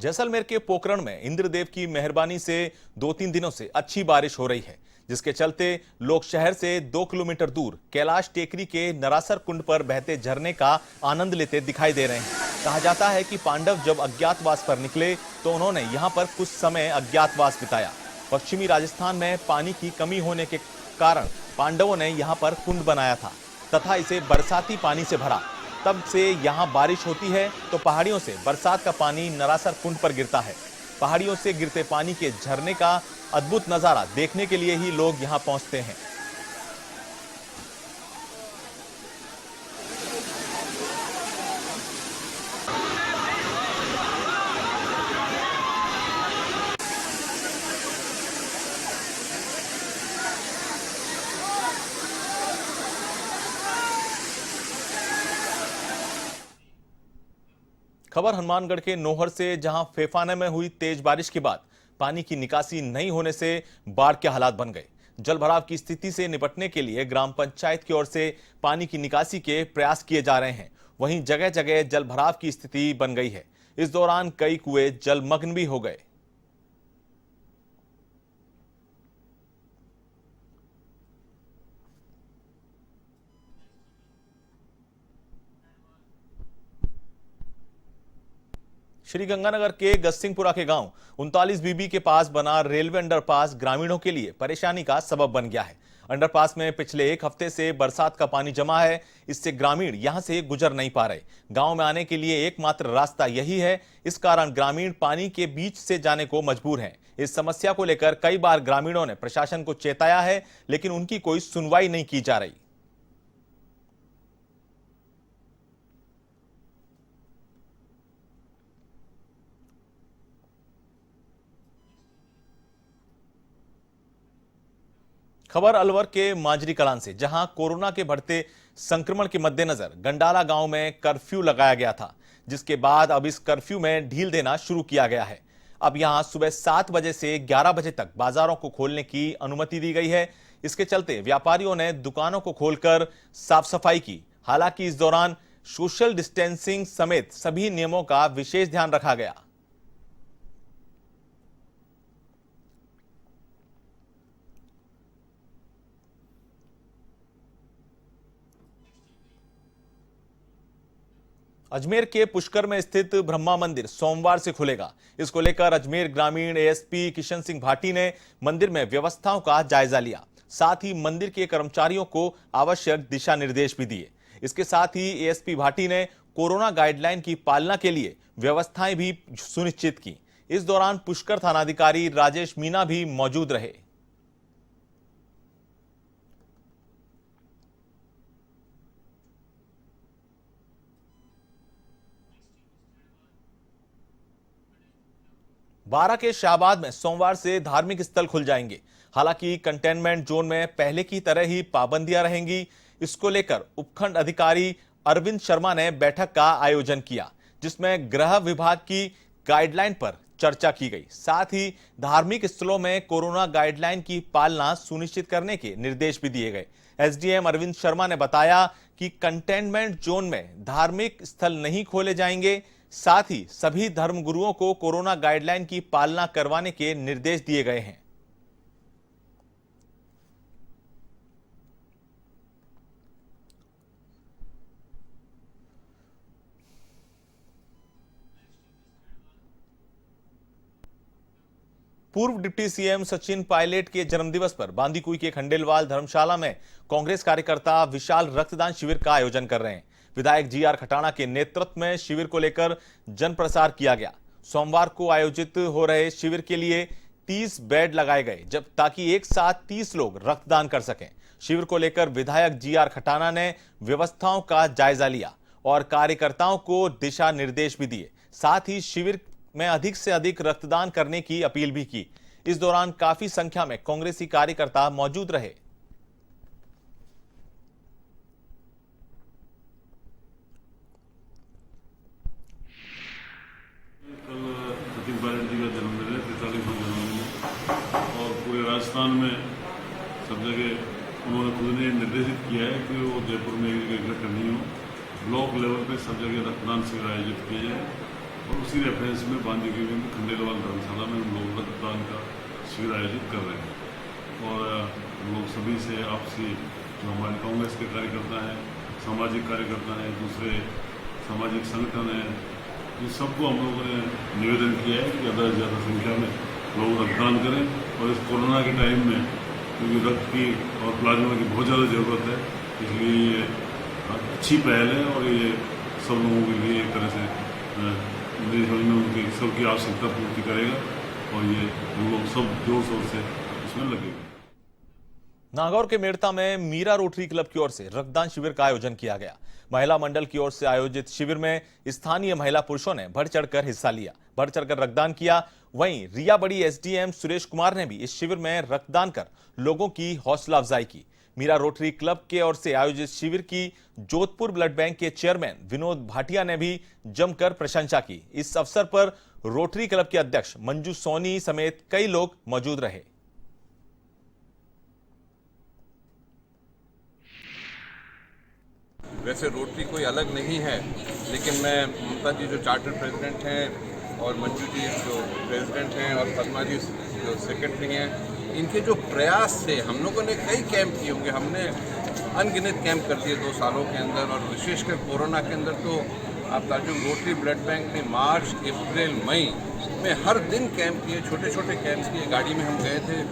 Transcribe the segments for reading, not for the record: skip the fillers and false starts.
जैसलमेर के पोखरण में इंद्रदेव की मेहरबानी से 2-3 दिनों से अच्छी बारिश हो रही है, जिसके चलते लोग शहर से 2 किलोमीटर दूर कैलाश टेकरी के नरासर कुंड पर बहते झरने का आनंद लेते दिखाई दे रहे हैं। कहा जाता है कि पांडव जब अज्ञातवास पर निकले तो उन्होंने यहां पर कुछ समय अज्ञातवास बिताया। पश्चिमी राजस्थान में पानी की कमी होने के कारण पांडवों ने यहां पर कुंड बनाया था तथा इसे बरसाती पानी से भरा। तब से यहां बारिश होती है तो पहाड़ियों से बरसात का पानी नरासर कुंड पर गिरता है। पहाड़ियों से गिरते पानी के झरने का अद्भुत नजारा देखने के लिए ही लोग यहां पहुंचते हैं। खबर हनुमानगढ़ के नोहर से, जहां फेफाने में हुई तेज बारिश के बाद पानी की निकासी नहीं होने से बाढ़ के हालात बन गए। जल भराव की स्थिति से निपटने के लिए ग्राम पंचायत की ओर से पानी की निकासी के प्रयास किए जा रहे हैं। वहीं जगह जगह जल भराव की स्थिति बन गई है। इस दौरान कई कुएं जलमग्न भी हो गए। श्रीगंगानगर के गस्सिंगपुरा के गांव 39 बीबी के पास बना रेलवे अंडरपास ग्रामीणों के लिए परेशानी का सबब बन गया है। अंडरपास में पिछले 1 हफ्ते से बरसात का पानी जमा है, इससे ग्रामीण यहां से गुजर नहीं पा रहे। गांव में आने के लिए एकमात्र रास्ता यही है। इस कारण ग्रामीण पानी के बीच से जाने को मजबूर हैं। इस समस्या को लेकर कई बार ग्रामीणों ने प्रशासन को चेताया है, लेकिन उनकी कोई सुनवाई नहीं की जा रही। खबर अलवर के मांजरी कलान से, जहां कोरोना के बढ़ते संक्रमण के मद्देनजर गंडाला गांव में कर्फ्यू लगाया गया था, जिसके बाद अब इस कर्फ्यू में ढील देना शुरू किया गया है। अब यहां सुबह 7 बजे से 11 बजे तक बाजारों को खोलने की अनुमति दी गई है। इसके चलते व्यापारियों ने दुकानों को खोलकर साफ सफाई की। हालांकि इस दौरान सोशल डिस्टेंसिंग समेत सभी नियमों का विशेष ध्यान रखा गया। अजमेर के पुष्कर में स्थित ब्रह्मा मंदिर सोमवार से खुलेगा। इसको लेकर अजमेर ग्रामीण एएसपी किशन सिंह भाटी ने मंदिर में व्यवस्थाओं का जायजा लिया। साथ ही मंदिर के कर्मचारियों को आवश्यक दिशा निर्देश भी दिए। इसके साथ ही एएसपी भाटी ने कोरोना गाइडलाइन की पालना के लिए व्यवस्थाएं भी सुनिश्चित की। इस दौरान पुष्कर थानाधिकारी राजेश मीना भी मौजूद रहे। बारा के शाहबाद में सोमवार से धार्मिक स्थल खुल जाएंगे। हालांकि कंटेनमेंट जोन में पहले की तरह ही पाबंदियां रहेंगी। इसको लेकर उपखंड अधिकारी अरविंद शर्मा ने बैठक का आयोजन किया, जिसमें गृह विभाग की गाइडलाइन पर चर्चा की गई। साथ ही धार्मिक स्थलों में कोरोना गाइडलाइन की पालना सुनिश्चित करने के निर्देश भी दिए गए। एसडीएम अरविंद शर्मा ने बताया कि कंटेनमेंट जोन में धार्मिक स्थल नहीं खोले जाएंगे। साथ ही सभी धर्मगुरुओं को कोरोना गाइडलाइन की पालना करवाने के निर्देश दिए गए हैं। पूर्व डिप्टी सीएम सचिन पायलट के जन्मदिवस पर बांदीकुई के खंडेलवाल धर्मशाला में कांग्रेस कार्यकर्ता विशाल रक्तदान शिविर का आयोजन कर रहे हैं। विधायक जीआर खटाना के नेतृत्व में शिविर को लेकर जन प्रसार किया गया। सोमवार को आयोजित हो रहे शिविर के लिए 30 बेड लगाए गए, जब ताकि एक साथ 30 लोग रक्तदान कर सकें। शिविर को लेकर विधायक जीआर खटाना ने व्यवस्थाओं का जायजा लिया और कार्यकर्ताओं को दिशा निर्देश भी दिए। साथ ही शिविर में अधिक से अधिक रक्तदान करने की अपील भी की। इस दौरान काफी संख्या में कांग्रेसी कार्यकर्ता मौजूद रहे। कल सचिन पायलट जी का जन्मदिन है, 43वां जन्मदिन है और पूरे राजस्थान में सब जगह उन्होंने खुद ने निर्देशित किया है कि वो जयपुर में एक जगह इकट्ठा नहीं हो, ब्लॉक लेवल पे सब जगह रक्तदान शिविर आयोजित किए जाए और उसी रेफरेंस में बांदीकुई में खंडेलवाल धर्मशाला में हम लोग रक्तदान का शिविर आयोजित कर रहे हैं। और हम लोग सभी से आपसी जो हमारे कांग्रेस के कार्यकर्ता हैं, सामाजिक कार्यकर्ता हैं, दूसरे सामाजिक संगठन हैं, इन सबको हम लोगों ने निवेदन किया है कि ज़्यादा से ज़्यादा संख्या में लोग रक्तदान करें। और इस कोरोना के टाइम में क्योंकि रक्त की और प्लाज्मा की बहुत ज़्यादा ज़रूरत है, इसलिए ये अच्छी पहल है और ये सब लोगों के लिए एक तरह से मेरी समझ में उनकी सबकी आवश्यकता पूर्ति करेगा और ये हम लोग सब जोर शोर से इसमें लगेंगे। नागौर के मेड़ता में मीरा रोटरी क्लब की ओर से रक्तदान शिविर का आयोजन किया गया। महिला मंडल की ओर से आयोजित शिविर में स्थानीय महिला पुरुषों ने बढ़ चढ़कर हिस्सा लिया, बढ़ चढ़कर रक्तदान किया। वहीं रिया बड़ी एसडीएम सुरेश कुमार ने भी इस शिविर में रक्तदान कर लोगों की हौसला अफजाई की। मीरा रोटरी क्लब के ओर से आयोजित शिविर की जोधपुर ब्लड बैंक के चेयरमैन विनोद भाटिया ने भी जमकर प्रशंसा की। इस अवसर पर रोटरी क्लब के अध्यक्ष मंजू सोनी समेत कई लोग मौजूद रहे। वैसे रोटरी कोई अलग नहीं है, लेकिन मैं ममता जी जो चार्टर प्रेसिडेंट हैं और मंजू जी जो प्रेसिडेंट हैं और पद्मा जी जो सेक्रेटरी हैं, इनके जो प्रयास थे, हम लोगों ने कई कैंप किए होंगे, हमने अनगिनत कैंप कर दिए 2 सालों के अंदर। और विशेषकर कोरोना के अंदर तो आप ताजुब रोटरी ब्लड बैंक ने मार्च, अप्रैल, मई में हर दिन कैंप किए, छोटे छोटे कैंप किए। गाड़ी में हम गए थे,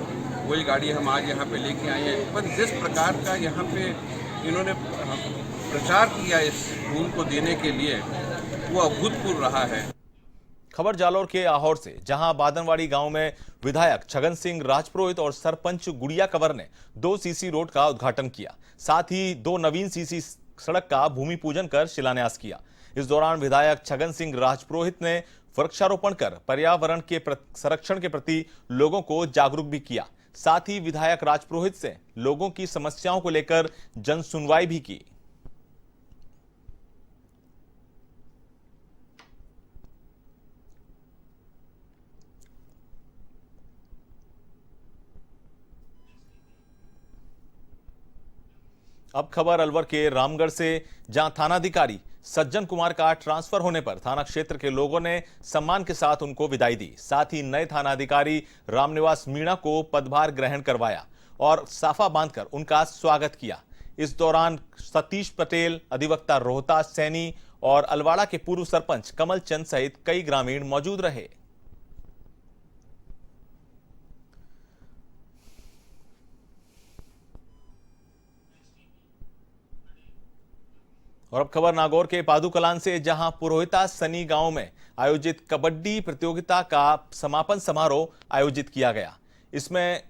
वही गाड़ी हम आज यहाँ पे लेके आए हैं। पर जिस प्रकार का यहाँ पे इन्होंने प्रचार किया इस खून को देने के लिए, वो अभूतपूर्व रहा है। खबर जालौर के आहोर से, जहां बादनवाड़ी गांव में विधायक छगन सिंह राजपुरोहित और सरपंच गुड़िया कंवर ने 2 सीसी रोड का उद्घाटन किया, साथ ही 2 नवीन सीसी सड़क का भूमि पूजन कर शिलान्यास किया। इस दौरान विधायक छगन सिंह राजपुरोहित ने वृक्षारोपण कर पर्यावरण के संरक्षण के प्रति लोगों को जागरूक भी किया। साथ ही विधायक राजपुरोहित से लोगों की समस्याओं को लेकर जन सुनवाई भी की। अब खबर अलवर के रामगढ़ से, जहां थानाधिकारी सज्जन कुमार का ट्रांसफर होने पर थाना क्षेत्र के लोगों ने सम्मान के साथ उनको विदाई दी। साथ ही नए थानाधिकारी रामनिवास मीणा को पदभार ग्रहण करवाया और साफा बांधकर उनका स्वागत किया। इस दौरान सतीश पटेल, अधिवक्ता रोहतास सैनी और अलवाड़ा के पूर्व सरपंच कमल चंद सहित कई ग्रामीण मौजूद रहे। और अब खबर नागौर के पादुकलान से, जहां पुरोहिता सनी गांव में आयोजित कबड्डी प्रतियोगिता का समापन समारोह आयोजित किया गया। इसमें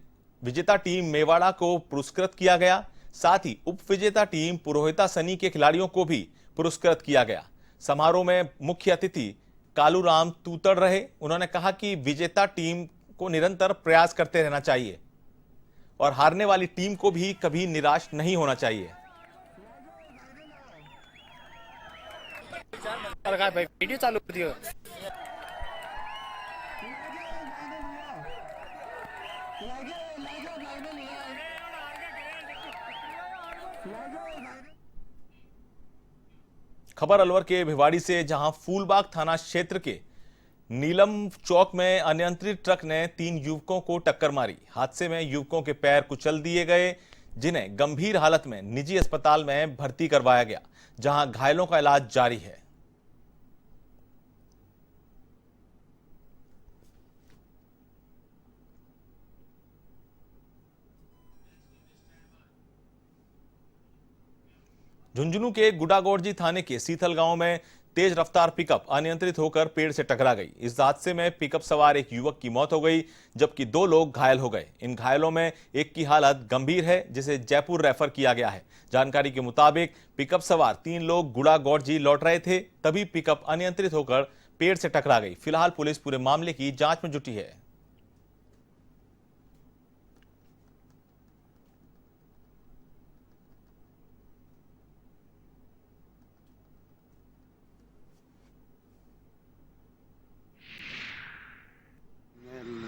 विजेता टीम मेवाड़ा को पुरस्कृत किया गया, साथ ही उप विजेता टीम पुरोहिता सनी के खिलाड़ियों को भी पुरस्कृत किया गया। समारोह में मुख्य अतिथि कालूराम तूतड़ रहे। उन्होंने कहा कि विजेता टीम को निरंतर प्रयास करते रहना चाहिए और हारने वाली टीम को भी कभी निराश नहीं होना चाहिए। वीडियो चालू दियो। खबर अलवर के भिवाड़ी से, जहां फूलबाग थाना क्षेत्र के नीलम चौक में अनियंत्रित ट्रक ने 3 युवकों को टक्कर मारी। हादसे में युवकों के पैर कुचल दिए गए, जिन्हें गंभीर हालत में निजी अस्पताल में भर्ती करवाया गया, जहां घायलों का इलाज जारी है। झुंझुनू के गुडागौड़जी थाने के सीथल गांव में तेज रफ्तार पिकअप अनियंत्रित होकर पेड़ से टकरा गई। इस हादसे में पिकअप सवार एक युवक की मौत हो गई, जबकि 2 लोग घायल हो गए। इन घायलों में एक की हालत गंभीर है, जिसे जयपुर रेफर किया गया है। जानकारी के मुताबिक पिकअप सवार 3 लोग गुडागौड़जी लौट रहे थे, तभी पिकअप अनियंत्रित होकर पेड़ से टकरा गई। फिलहाल पुलिस पूरे मामले की जांच में जुटी है।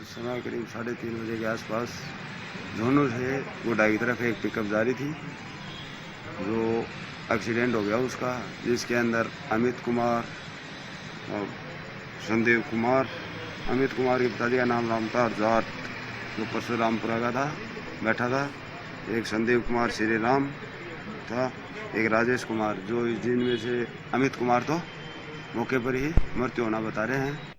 समय करीब 3:30 बजे के आसपास झुंझुनू से गोड्डा की तरफ एक पिकअप जा रही थी, जो एक्सीडेंट हो गया उसका, जिसके अंदर अमित कुमार और संदेव कुमार, अमित कुमार के पिताजी का नाम राम था और जाट जो परशुरामपुरा का था, बैठा था। एक संदेव कुमार श्री राम था, एक राजेश कुमार, जो जिनमें से अमित कुमार तो मौके पर ही मृत्यु होना बता रहे हैं।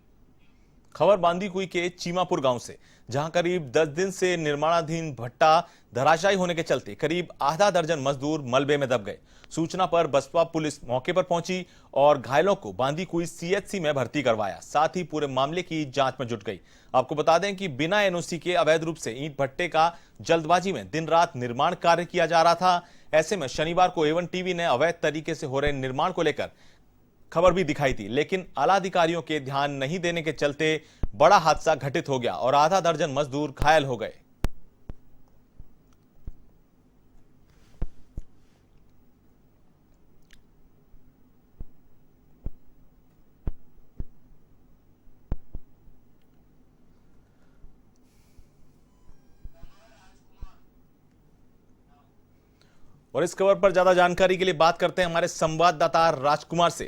खबर बांदीकुई के चीमापुर गांव से, जहां करीब 10 दिन से निर्माणाधीन भट्टा धराशायी होने के चलते करीब आधा दर्जन मजदूर मलबे में दब गए। सूचना पर बसपा पुलिस मौके पर पहुंची और घायलों को बांदीकुई सीएचसी में भर्ती करवाया। साथ ही पूरे मामले की जांच में जुट गई। आपको बता दें कि बिना एनओसी के अवैध रूप से ईंट भट्टे का जल्दबाजी में दिन रात निर्माण कार्य किया जा रहा था। ऐसे में शनिवार को A1 टीवी ने अवैध तरीके से हो रहे निर्माण को लेकर खबर भी दिखाई थी, लेकिन आला अधिकारियों के ध्यान नहीं देने के चलते बड़ा हादसा घटित हो गया और आधा दर्जन मजदूर घायल हो गए। और इस खबर पर ज्यादा जानकारी के लिए बात करते हैं हमारे संवाददाता राजकुमार से।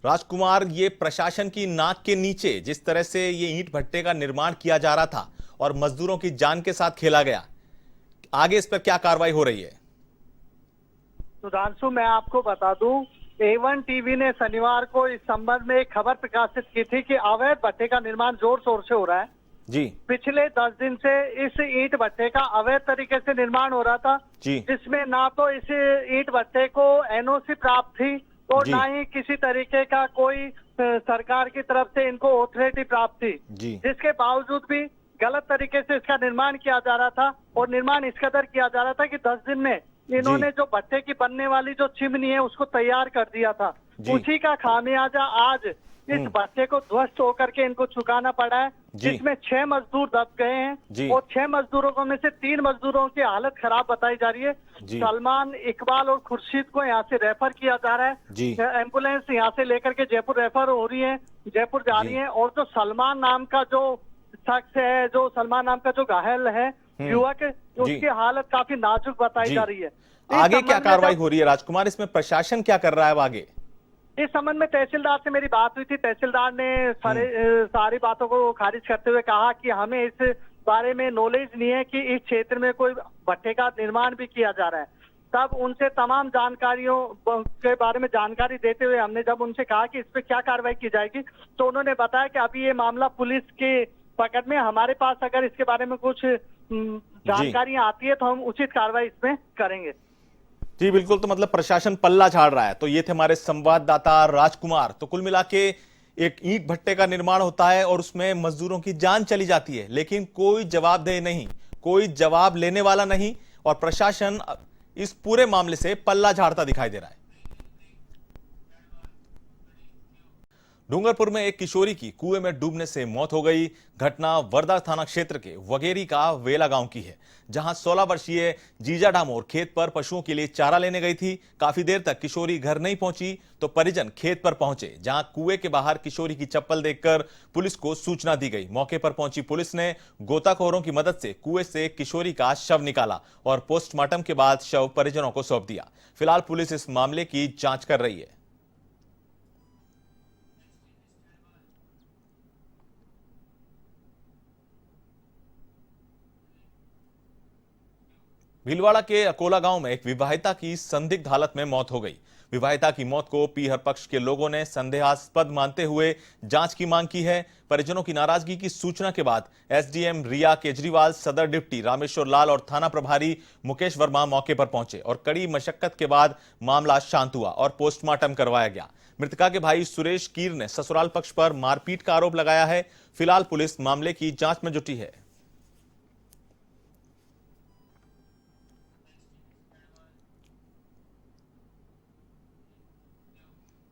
राजकुमार, ये प्रशासन की नाक के नीचे जिस तरह से ये ईंट भट्टे का निर्माण किया जा रहा था और मजदूरों की जान के साथ खेला गया, आगे इस पर क्या कार्रवाई हो रही है? सुधांशु, मैं आपको बता दूं, A1 टीवी ने शनिवार को इस संबंध में एक खबर प्रकाशित की थी कि अवैध भट्टे का निर्माण जोर शोर से हो रहा है जी। पिछले 10 दिन से इस ईंट भट्टे का अवैध तरीके से निर्माण हो रहा था जी। जिसमें ना तो इस ईंट भट्टे को एनओसी प्राप्त थी और जी। ना ही किसी तरीके का कोई सरकार की तरफ से इनको ऑथोरिटी प्राप्त थी जी। जिसके बावजूद भी गलत तरीके से इसका निर्माण किया जा रहा था और निर्माण इस कदर किया जा रहा था कि 10 दिन में इन्होंने जो भट्टे की बनने वाली जो चिमनी है उसको तैयार कर दिया था। उसी का खामियाजा आज इस भट्टे को ध्वस्त होकर के इनको चुकाना पड़ा है, जिसमें 6 मजदूर दब गए हैं और 6 मजदूरों में से 3 मजदूरों की हालत खराब बताई जा रही है। सलमान, इकबाल और खुर्शीद को यहाँ से रेफर किया जा रहा है। एम्बुलेंस यहाँ से लेकर के जयपुर रेफर हो रही है, जयपुर जा रही है। और जो सलमान नाम का जो शख्स है, जो सलमान नाम का जो घायल है युवक, उसकी हालत काफी नाजुक बताई जा रही है। आगे क्या कार्रवाई हो रही है राजकुमार, इसमें प्रशासन क्या कर रहा है आगे? इस संबंध में तहसीलदार से मेरी बात हुई थी। तहसीलदार ने सारी बातों को खारिज करते हुए कहा कि हमें इस बारे में नॉलेज नहीं है कि इस क्षेत्र में कोई भट्टे का निर्माण भी किया जा रहा है। तब उनसे तमाम जानकारियों के बारे में जानकारी देते हुए हमने जब उनसे कहा कि इस पे क्या कार्रवाई की जाएगी, तो उन्होंने बताया कि अभी ये मामला पुलिस के पकड़ में, हमारे पास अगर इसके बारे में कुछ जानकारियां आती है तो हम उचित कार्रवाई इसमें करेंगे। जी बिल्कुल, तो मतलब प्रशासन पल्ला झाड़ रहा है। तो ये थे हमारे संवाददाता राजकुमार। तो कुल मिला के एक ईंट भट्टे का निर्माण होता है और उसमें मजदूरों की जान चली जाती है, लेकिन कोई जवाबदेह नहीं, कोई जवाब लेने वाला नहीं और प्रशासन इस पूरे मामले से पल्ला झाड़ता दिखाई दे रहा है। डूंगरपुर में एक किशोरी की कुएं में डूबने से मौत हो गई। घटना वर्धा थाना क्षेत्र के वगेरी का वेला गांव की है, जहां 16 वर्षीय जीजा डामोर खेत पर पशुओं के लिए चारा लेने गई थी। काफी देर तक किशोरी घर नहीं पहुंची तो परिजन खेत पर पहुंचे, जहां कुएं के बाहर किशोरी की चप्पल देखकर पुलिस को सूचना दी गई। मौके पर पहुंची पुलिस ने गोताखोरों की मदद से कुएं से किशोरी का शव निकाला और पोस्टमार्टम के बाद शव परिजनों को सौंप दिया। फिलहाल पुलिस इस मामले की जांच कर रही है। भीलवाड़ा के अकोला गांव में एक विवाहिता की संदिग्ध हालत में मौत हो गई। विवाहिता की मौत को पीहर पक्ष के लोगों ने संदेहास्पद मानते हुए जांच की मांग की है। परिजनों की नाराजगी की सूचना के बाद एसडीएम रिया केजरीवाल, सदर डिप्टी रामेश्वर लाल और थाना प्रभारी मुकेश वर्मा मौके पर पहुंचे और कड़ी मशक्कत के बाद मामला शांत हुआ और पोस्टमार्टम करवाया गया। मृतका के भाई सुरेश कीर ने ससुराल पक्ष पर मारपीट का आरोप लगाया है। फिलहाल पुलिस मामले की जांच में जुटी है।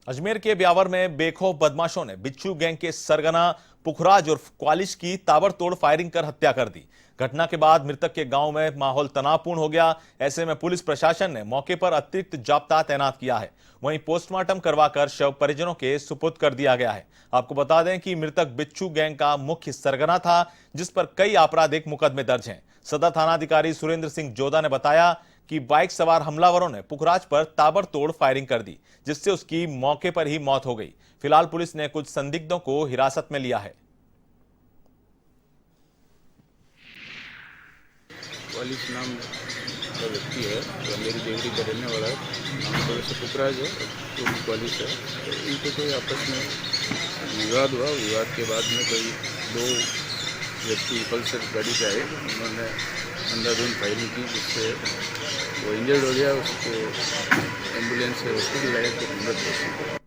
अजमेर के ब्यावर में बेखौफ बदमाशों ने बिच्छू गैंग के सरगना पुखराज उर्फ क्वालिश की ताबड़तोड़ फायरिंग कर हत्या कर दी। घटना के बाद मृतक के गांव में माहौल तनावपूर्ण हो गया। ऐसे में पुलिस प्रशासन ने मौके पर अतिरिक्त जाब्ता तैनात किया है। वहीं पोस्टमार्टम करवाकर शव परिजनों के सुपुर्द कर दिया गया है। आपको बता दें कि मृतक बिच्छू गैंग का मुख्य सरगना था, जिस पर कई आपराधिक मुकदमे दर्ज हैं। सदर थानाधिकारी सुरेंद्र सिंह जोधा ने बताया कि बाइक सवार हमलावरों ने पुखराज पर ताबड़तोड़ फायरिंग कर दी, जिससे उसकी मौके पर ही मौत हो गई। फिलहाल पुलिस ने कुछ संदिग्धों को हिरासत में लिया है। वालिद नाम का व्यक्ति है जो मेरी देवरी का रहने वाला है। नाम तो वैसे पुखराज है, तो वालिद है। तो इनके कोई आपस में विवाद हुआ। विवाद के बाद में कोई दो व्यक्ति पल्सर गाड़ी से आए, उन्होंने अंधाधुंध फायरिंग की, जिससे वो इंजर्ड हो गया। उसको एम्बुलेंस से हॉस्पिटल लाया तो मृत हो गई।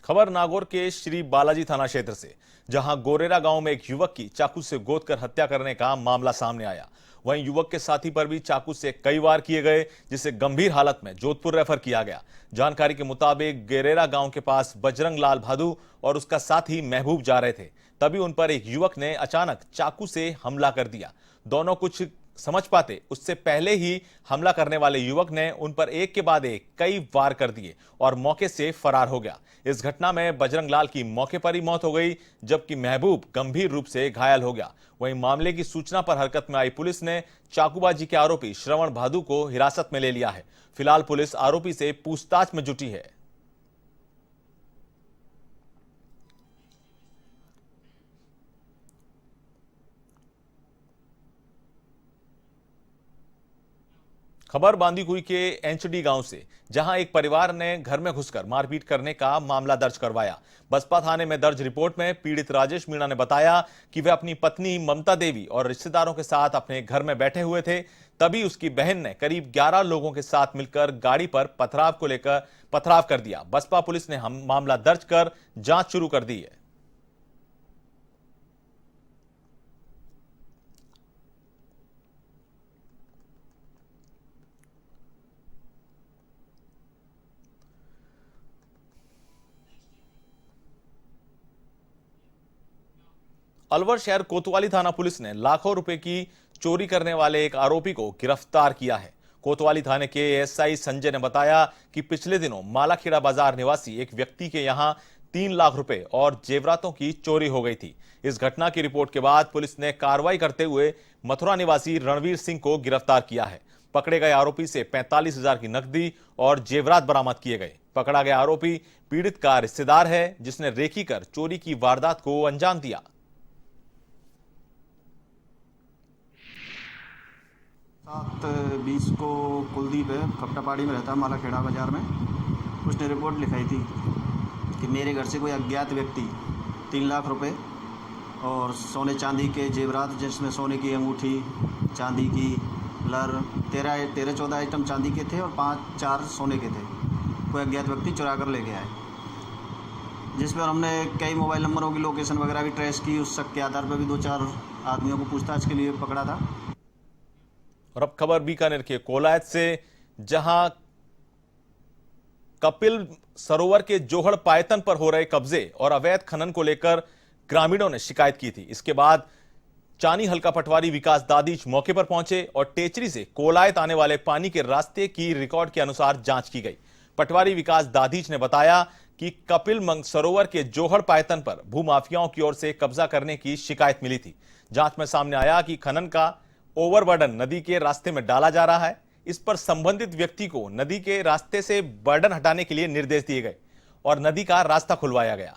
खबर नागौर के श्री बालाजी थाना क्षेत्र से, जहां गोरेरा गांव में एक युवक की चाकू से गोद कर हत्या करने का मामला सामने आया। वहीं युवक के साथी पर भी चाकू से कई वार किए गए, जिसे गंभीर हालत में जोधपुर रेफर किया गया। जानकारी के मुताबिक गेरेरा गांव के पास बजरंग लाल भादु और उसका साथी महबूब जा रहे थे, तभी उन पर एक युवक ने अचानक चाकू से हमला कर दिया। दोनों कुछ समझ पाते उससे पहले ही हमला करने वाले युवक ने उन पर एक के बाद एक कई वार कर दिए और मौके से फरार हो गया। इस घटना में बजरंग लाल की मौके पर ही मौत हो गई, जबकि महबूब गंभीर रूप से घायल हो गया। वहीं मामले की सूचना पर हरकत में आई पुलिस ने चाकूबाजी के आरोपी श्रवण भादु को हिरासत में ले लिया है। फिलहाल पुलिस आरोपी से पूछताछ में जुटी है। खबर बांदीकुई के एंचडी गांव से, जहां एक परिवार ने घर में घुसकर मारपीट करने का मामला दर्ज करवाया। बसपा थाने में दर्ज रिपोर्ट में पीड़ित राजेश मीणा ने बताया कि वे अपनी पत्नी ममता देवी और रिश्तेदारों के साथ अपने घर में बैठे हुए थे, तभी उसकी बहन ने करीब 11 लोगों के साथ मिलकर गाड़ी पर पथराव कर दिया। बसपा पुलिस ने मामला दर्ज कर जांच शुरू कर दी है। अलवर शहर कोतवाली थाना पुलिस ने लाखों रुपए की चोरी करने वाले एक आरोपी को गिरफ्तार किया है। कोतवाली थाने के एएसआई संजय ने बताया कि पिछले दिनों मालाखेड़ा बाजार निवासी एक व्यक्ति के यहां 3 लाख रुपए और जेवरातों की चोरी हो गई थी। इस घटना की रिपोर्ट के बाद पुलिस ने कार्रवाई करते हुए मथुरा निवासी रणवीर सिंह को गिरफ्तार किया है। पकड़े गए आरोपी से 45,000 की नकदी और जेवरात बरामद किए गए। पकड़ा गया आरोपी पीड़ित का रिश्तेदार है, जिसने रेकी कर चोरी की वारदात को अंजाम दिया। 7:20 को कुलदीप है, खपटापाड़ी में रहता है, मालाखेड़ा बाजार में। उसने रिपोर्ट लिखाई थी कि मेरे घर से कोई अज्ञात व्यक्ति 3 लाख रुपए और सोने चांदी के जेवरात, जिसमें सोने की अंगूठी, चांदी की लर, 13-14 आइटम चांदी के थे और 5-4 सोने के थे, कोई अज्ञात व्यक्ति चुरा कर ले गया है। जिस पर हमने कई मोबाइल नंबरों की लोकेशन वगैरह भी ट्रेस की। उस शक के आधार पर भी 2-4 आदमियों को पूछताछ के लिए पकड़ा था। और अब खबर बीकानेर के कोलायत से, जहां कपिल सरोवर के जोहड़ पायतन पर हो रहे कब्जे और अवैध खनन को लेकर ग्रामीणों ने शिकायत की थी। इसके बाद चानी हल्का पटवारी विकास दादीच मौके पर पहुंचे और टेचरी से कोलायत आने वाले पानी के रास्ते की रिकॉर्ड के अनुसार जांच की गई। पटवारी विकास दादीच ने बताया कि कपिल सरोवर के जोहड़ पायतन पर भूमाफियाओं की ओर से कब्जा करने की शिकायत मिली थी। जांच में सामने आया कि खनन का ओवरबर्डन नदी के रास्ते में डाला जा रहा है। इस पर संबंधित व्यक्ति को नदी के रास्ते से बर्डन हटाने के लिए निर्देश दिए गए और नदी का रास्ता खुलवाया गया।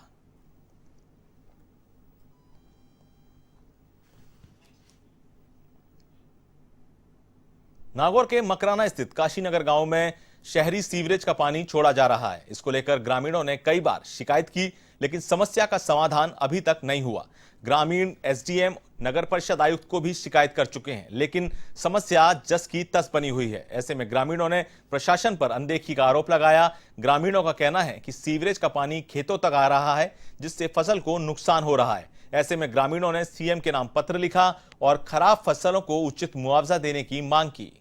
नागौर के मकराना स्थित काशीनगर गांव में शहरी सीवरेज का पानी छोड़ा जा रहा है। इसको लेकर ग्रामीणों ने कई बार शिकायत की, लेकिन समस्या का समाधान अभी तक नहीं हुआ। ग्रामीण एसडीएम, नगर परिषद आयुक्त को भी शिकायत कर चुके हैं, लेकिन समस्या जस की तस बनी हुई है। ऐसे में ग्रामीणों ने प्रशासन पर अनदेखी का आरोप लगाया। ग्रामीणों का कहना है कि सीवरेज का पानी खेतों तक आ रहा है, जिससे फसल को नुकसान हो रहा है। ऐसे में ग्रामीणों ने सीएम के नाम पत्र लिखा और खराब फसलों को उचित मुआवजा देने की मांग की।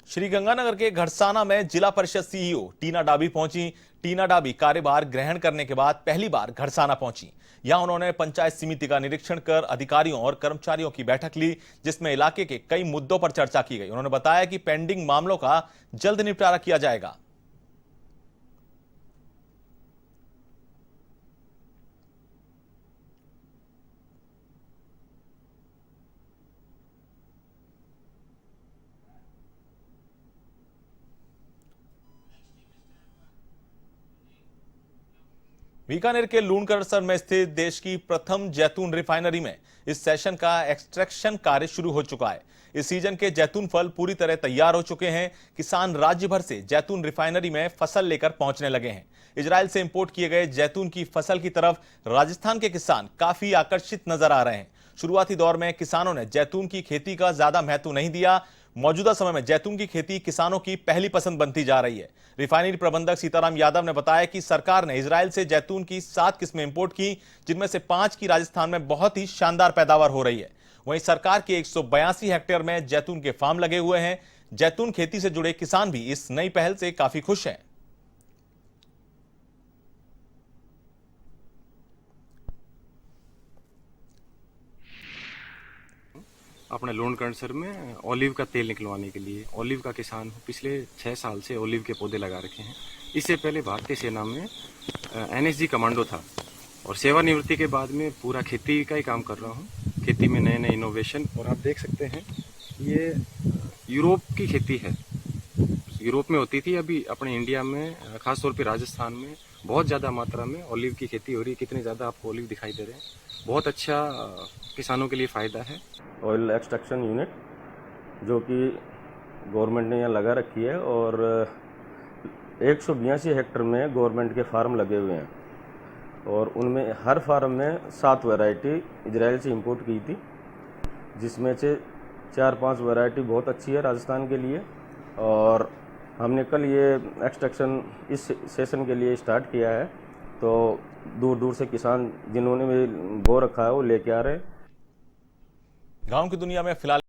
श्रीगंगानगर के घड़साना में जिला परिषद सीईओ टीना डाबी पहुंची। टीना डाबी कार्यभार ग्रहण करने के बाद पहली बार घरसाना पहुंची। यहां उन्होंने पंचायत समिति का निरीक्षण कर अधिकारियों और कर्मचारियों की बैठक ली, जिसमें इलाके के कई मुद्दों पर चर्चा की गई। उन्होंने बताया कि पेंडिंग मामलों का जल्द निपटारा किया जाएगा। बीकानेर के लूणकरसर में स्थित देश की प्रथम जैतून रिफाइनरी में इस सेशन का एक्सट्रैक्शन कार्य शुरू हो चुका है। इस सीजन के जैतून फल पूरी तरह तैयार हो चुके हैं। किसान राज्य भर से जैतून रिफाइनरी में फसल लेकर पहुंचने लगे हैं। इजराइल से इंपोर्ट किए गए जैतून की फसल की तरफ राजस्थान के किसान काफी आकर्षित नजर आ रहे हैं। शुरुआती दौर में किसानों ने जैतून की खेती का ज्यादा महत्व नहीं दिया। मौजूदा समय में जैतून की खेती किसानों की पहली पसंद बनती जा रही है। रिफाइनरी प्रबंधक सीताराम यादव ने बताया कि सरकार ने इजराइल से जैतून की 7 किस्में इंपोर्ट की, जिनमें से 5 की राजस्थान में बहुत ही शानदार पैदावार हो रही है। वहीं सरकार के 182 हेक्टेयर में जैतून के फार्म लगे हुए हैं। जैतून खेती से जुड़े किसान भी इस नई पहल से काफी खुश हैं। अपने लूणकरसर में ऑलिव का तेल निकलवाने के लिए। ऑलिव का किसान हूँ, पिछले 6 साल से ऑलिव के पौधे लगा रखे हैं। इससे पहले भारतीय सेना में NSG कमांडो था और सेवानिवृत्ति के बाद में पूरा खेती का ही काम कर रहा हूँ। खेती में नए नए इनोवेशन, और आप देख सकते हैं ये यूरोप की खेती है। यूरोप में होती थी, अभी अपने इंडिया में खासतौर पे राजस्थान में बहुत ज़्यादा मात्रा में ऑलिव की खेती हो रही है। कितने ज़्यादा आपको ऑलिव दिखाई दे रहे हैं, बहुत अच्छा किसानों के लिए फ़ायदा है। ऑयल एक्सट्रैक्शन यूनिट जो कि गवर्नमेंट ने यहाँ लगा रखी है, और 182 हेक्टेयर में गवर्नमेंट के फार्म लगे हुए हैं, और उनमें हर फार्म में 7 वैरायटी इजराइल से इंपोर्ट की थी, जिसमें से 4-5 वैरायटी बहुत अच्छी है राजस्थान के लिए। और हमने कल ये एक्सट्रैक्शन इस सेशन के लिए स्टार्ट किया है, तो दूर दूर से किसान जिन्होंने भी बो रखा है वो लेके आ रहे हैं। गांव की दुनिया में फिलहाल